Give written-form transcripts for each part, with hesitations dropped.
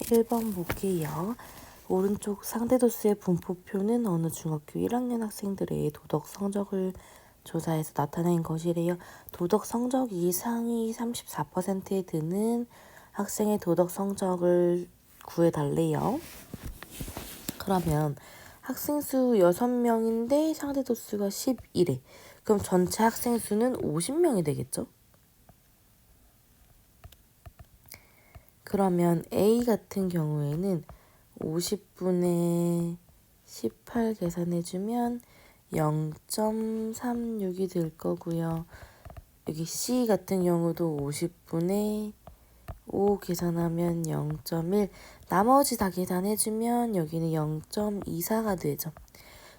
1번 볼게요. 오른쪽 상대도수의 분포표는 어느 중학교 1학년 학생들의 도덕 성적을 조사해서 나타낸 것이래요. 도덕 성적이 상위 34%에 드는 학생의 도덕 성적을 구해달래요. 그러면 학생 수 6명인데 상대도수가 11에. 그럼 전체 학생 수는 50명이 되겠죠? 그러면 A 같은 경우에는 50분의 18 계산해주면 0.36이 될 거고요. 여기 C 같은 경우도 50분의 5 계산하면 0.1, 나머지 다 계산해주면 여기는 0.24가 되죠.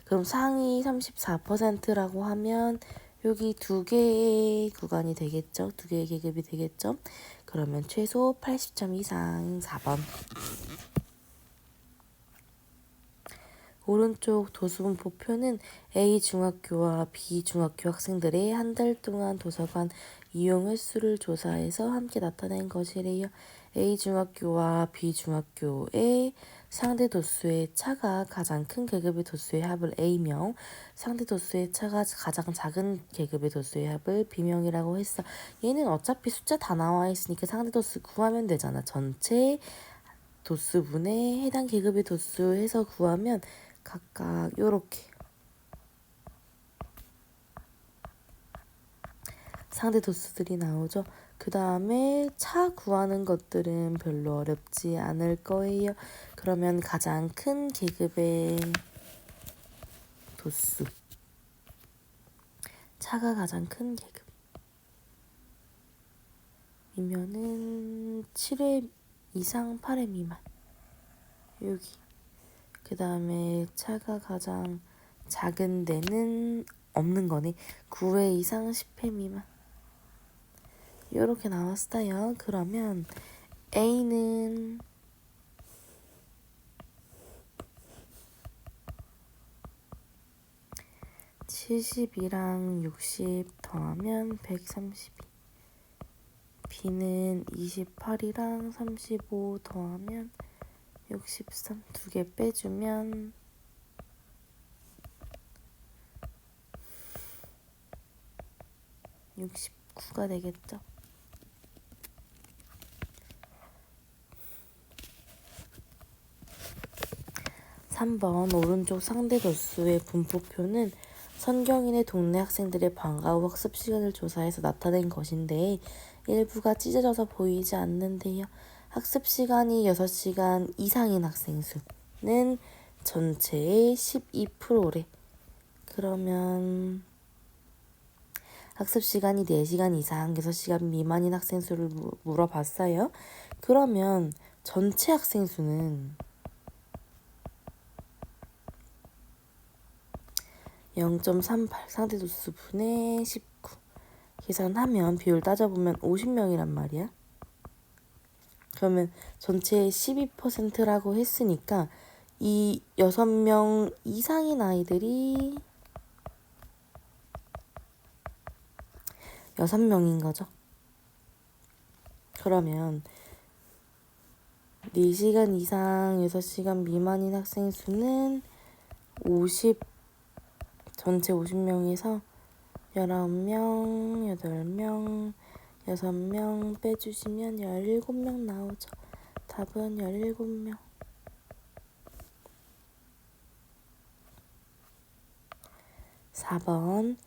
그럼 상위 34%라고 하면 여기 두 개의 구간이 되겠죠. 두 개의 계급이 되겠죠. 그러면 최소 80점 이상 4번. 오른쪽 도수분포표는 A 중학교와 B 중학교 학생들의 한 달 동안 도서관 이용 횟수를 조사해서 함께 나타낸 것이래요. A 중학교와 B 중학교의 상대 도수의 차가 가장 큰 계급의 도수의 합을 A명, 상대 도수의 차가 가장 작은 계급의 도수의 합을 B명이라고 했어. 얘는 어차피 숫자 다 나와 있으니까 상대 도수 구하면 되잖아. 전체 도수분의 해당 계급의 도수 해서 구하면 각각 요렇게 상대 도수들이 나오죠. 그 다음에 차 구하는 것들은 별로 어렵지 않을 거예요. 그러면 가장 큰 계급의 도수, 차가 가장 큰 계급이면은 7회 이상 8회 미만 여기. 그 다음에 차가 가장 작은 데는 없는 거네. 9회 이상 10회 미만 이렇게 나왔어요. 그러면 A는 72랑 60 더하면 132. B는 28이랑 35 더하면 63. 두 개 빼주면 69가 되겠죠. (3번) 오른쪽 상대 도수의 분포표는 선경인의 동네 학생들의 방과 후 학습 시간을 조사해서 나타낸 것인데 일부가 찢어져서 보이지 않는데요. 학습 시간이 6시간 이상인 학생 수는 전체의 12%래. 그러면 학습 시간이 4시간 이상 6시간 미만인 학생 수를 물어봤어요. 그러면 전체 학생 수는 0.38 상대도수 분의 19 계산하면 비율 따져보면 50명이란 말이야. 그러면 전체의 12%라고 했으니까 이 6명 이상인 아이들이 6명인 거죠. 그러면 4시간 이상 6시간 미만인 학생 수는 50, 전체 50명에서 19명, 8명, 6명 빼주시면 17명 나오죠. 답은 17명. 4번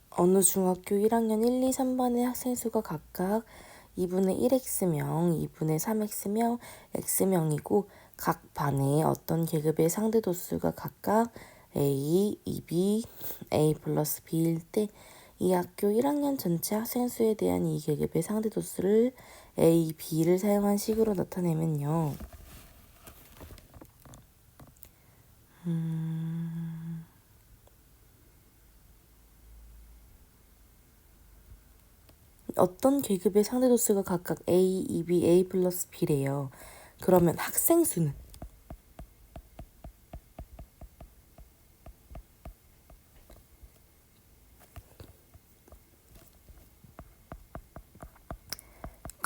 어느 중학교 1학년 1, 2, 3반의 학생 수가 각각 2분의 1x명, 2분의 3x명, x명이고 각 반에 어떤 계급의 상대 도수가 각각 A, 2B, A 플러스 B일 때 이 학교 1학년 전체 학생 수에 대한 이 계급의 상대 도수를 A, B를 사용한 식으로 나타내면요. 어떤 계급의 상대 도수가 각각 A, 2B, A 플러스 B래요. 그러면 학생 수는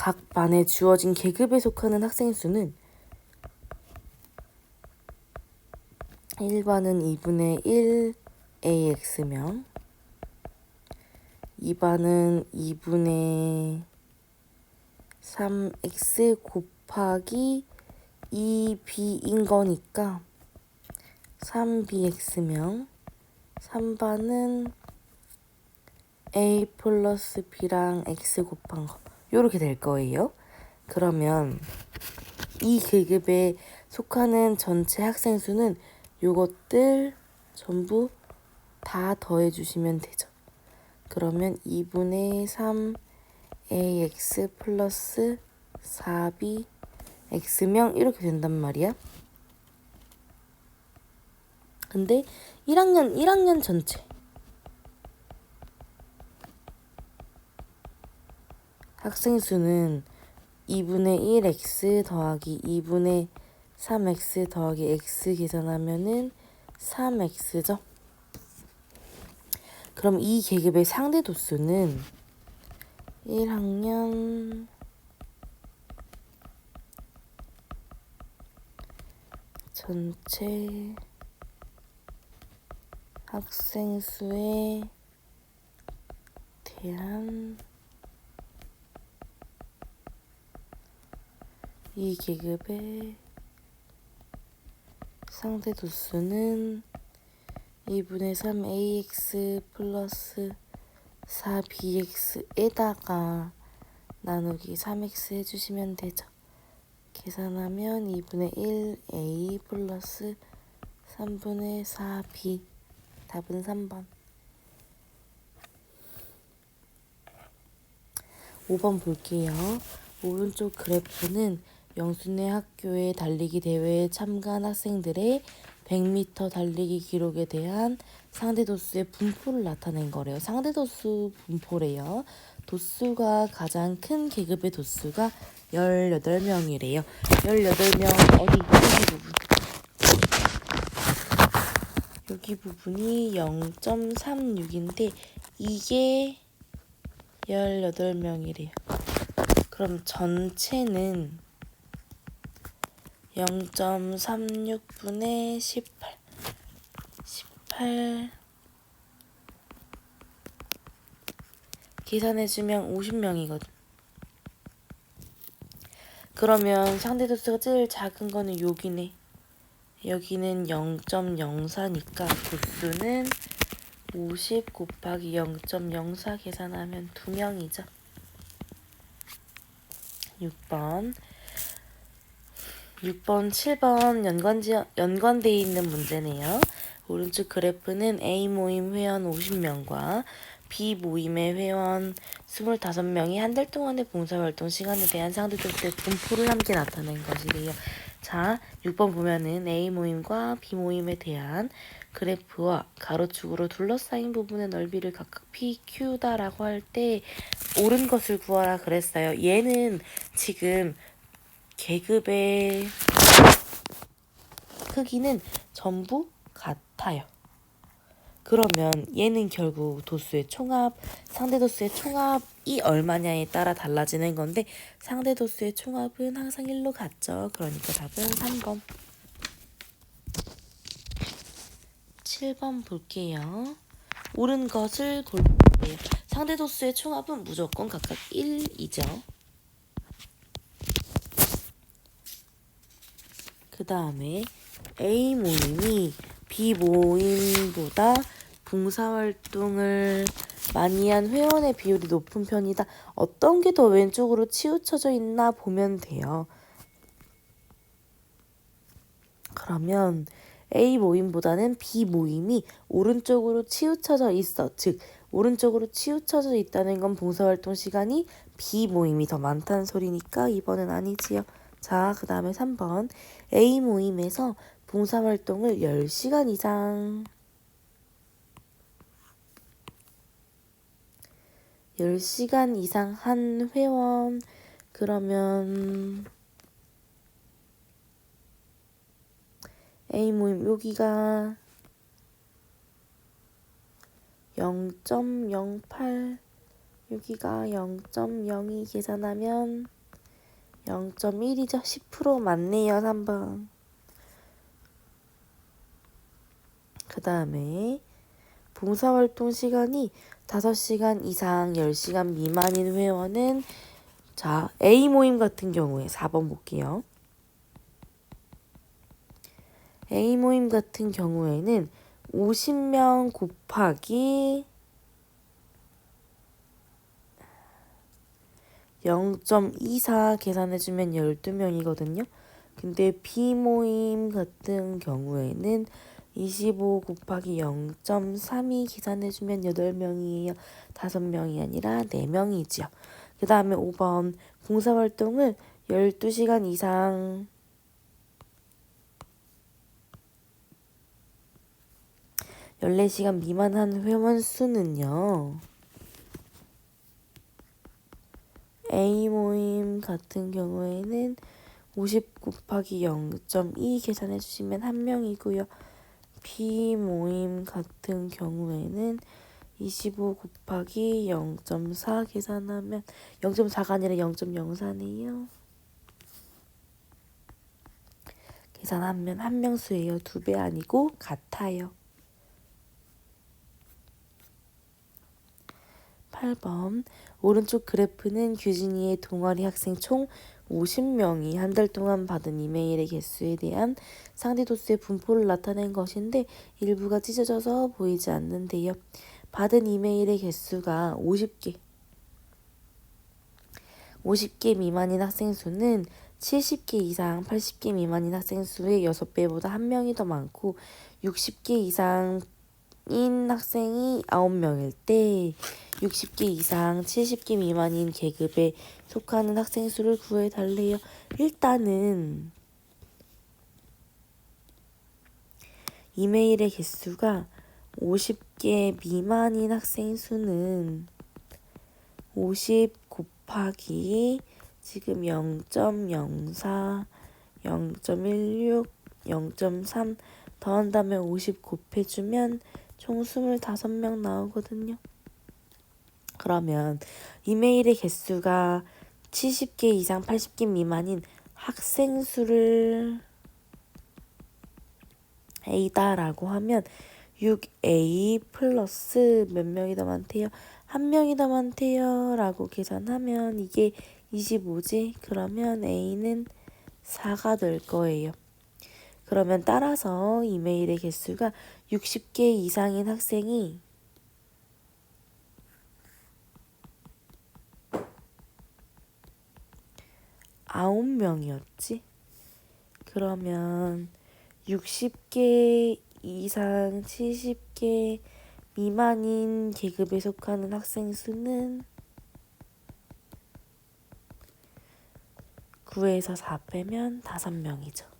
각 반에 주어진 계급에 속하는 학생 수는 1반은 2분의 1 AX명, 2반은 2분의 3X 곱하기 2B인 거니까 3BX명, 3반은 A 플러스 B랑 X 곱한 거 요렇게 될 거예요. 그러면 이 계급에 속하는 전체 학생 수는 요것들 전부 다 더해 주시면 되죠. 그러면 2분의 3 AX 플러스 4B X명 이렇게 된단 말이야. 근데 1학년 전체 학생 수는 2분의 1x 더하기 2분의 3x 더하기 x 계산하면은 3x죠. 그럼 이 계급의 상대 도수는 1학년 전체 학생 수에 대한 이 계급의 상대 도수는 2분의 3 ax 플러스 4bx에다가 나누기 3x 해주시면 되죠. 계산하면 2분의 1 a 플러스 3분의 4b 답은 3번. 5번 볼게요. 오른쪽 그래프는 영순의 학교의 달리기 대회에 참가한 학생들의 100m 달리기 기록에 대한 상대 도수의 분포를 나타낸 거래요. 상대 도수 분포래요. 도수가 가장 큰 계급의 도수가 18명이래요. 18명 어디 여기 부분이 0.36인데 이게 18명이래요. 그럼 전체는 0.36분의 18 계산해주면 50명이거든. 그러면 상대 도수가 제일 작은 거는 여기네. 여기는 0.04니까 도수는 50 곱하기 0.04 계산하면 2명이죠. 6번, 7번 연관되어 있는 문제네요. 오른쪽 그래프는 A 모임 회원 50명과 B 모임의 회원 25명이 한 달 동안의 봉사활동 시간에 대한 상대적의 분포를 함께 나타낸 것이래요. 자, 6번 보면은 A 모임과 B 모임에 대한 그래프와 가로축으로 둘러싸인 부분의 넓이를 각각 PQ다라고 할 때 옳은 것을 구하라 그랬어요. 얘는 지금 계급의 크기는 전부 같아요. 그러면 얘는 결국 도수의 총합, 상대 도수의 총합이 얼마냐에 따라 달라지는 건데 상대 도수의 총합은 항상 1로 같죠. 그러니까 답은 3번. 7번 볼게요. 옳은 것을 골라볼게요. 상대 도수의 총합은 무조건 각각 1이죠. 그 다음에 A 모임이 B 모임보다 봉사활동을 많이 한 회원의 비율이 높은 편이다. 어떤 게 더 왼쪽으로 치우쳐져 있나 보면 돼요. 그러면 A 모임보다는 B 모임이 오른쪽으로 치우쳐져 있어. 즉 오른쪽으로 치우쳐져 있다는 건 봉사활동 시간이 B 모임이 더 많다는 소리니까 2번은 아니지요. 자, 그 다음에 3번. A 모임에서 봉사활동을 10시간 이상 10시간 이상 한 회원 그러면 A 모임 여기가 0.08 여기가 0.02 계산하면 0.1이죠. 10% 맞네요. 3번. 그 다음에 봉사활동 시간이 5시간 이상 10시간 미만인 회원은 자 A 모임 같은 경우에 4번 볼게요. A 모임 같은 경우에는 50명 곱하기 0.24 계산해주면 12명이거든요. 근데 B 모임 같은 경우에는 25 곱하기 0.32 계산해주면 8명이에요. 5명이 아니라 4명이죠. 그 다음에 5번 봉사활동을 12시간 이상 14시간 미만한 회원 수는요. A 모임 같은 경우에는 50 곱하기 0.2 계산해 주시면 1명이고요. B 모임 같은 경우에는 25 곱하기 0.4 계산하면 0.4가 아니라 0.04네요. 계산하면 1명 수예요. 2배 아니고 같아요. 8번 오른쪽 그래프는 규진이의 동아리 학생 총 50명이 한 달 동안 받은 이메일의 개수에 대한 상대도수의 분포를 나타낸 것인데 일부가 찢어져서 보이지 않는데요. 받은 이메일의 개수가 50개 미만인 학생 수는 70개 이상 80개 미만인 학생 수의 6배보다 1명이 더 많고 60개 이상인 학생이 9명일 때 60개 이상 70개 미만인 계급에 속하는 학생 수를 구해달래요. 일단은 이메일의 개수가 50개 미만인 학생 수는 50 곱하기 지금 0.04, 0.16, 0.3 더한다면 50 곱해주면 총 25명 나오거든요. 그러면 이메일의 개수가 70개 이상 80개 미만인 학생 수를 A다라고 하면 6A 플러스 몇 명이 더 많대요? 1명이 더 많대요 라고 계산하면 이게 25지? 그러면 A는 4가 될 거예요. 그러면 따라서 이메일의 개수가 60개 이상인 학생이 9명이었지? 그러면 60개 이상 70개 미만인 계급에 속하는 학생 수는 9에서 4 빼면 5명이죠.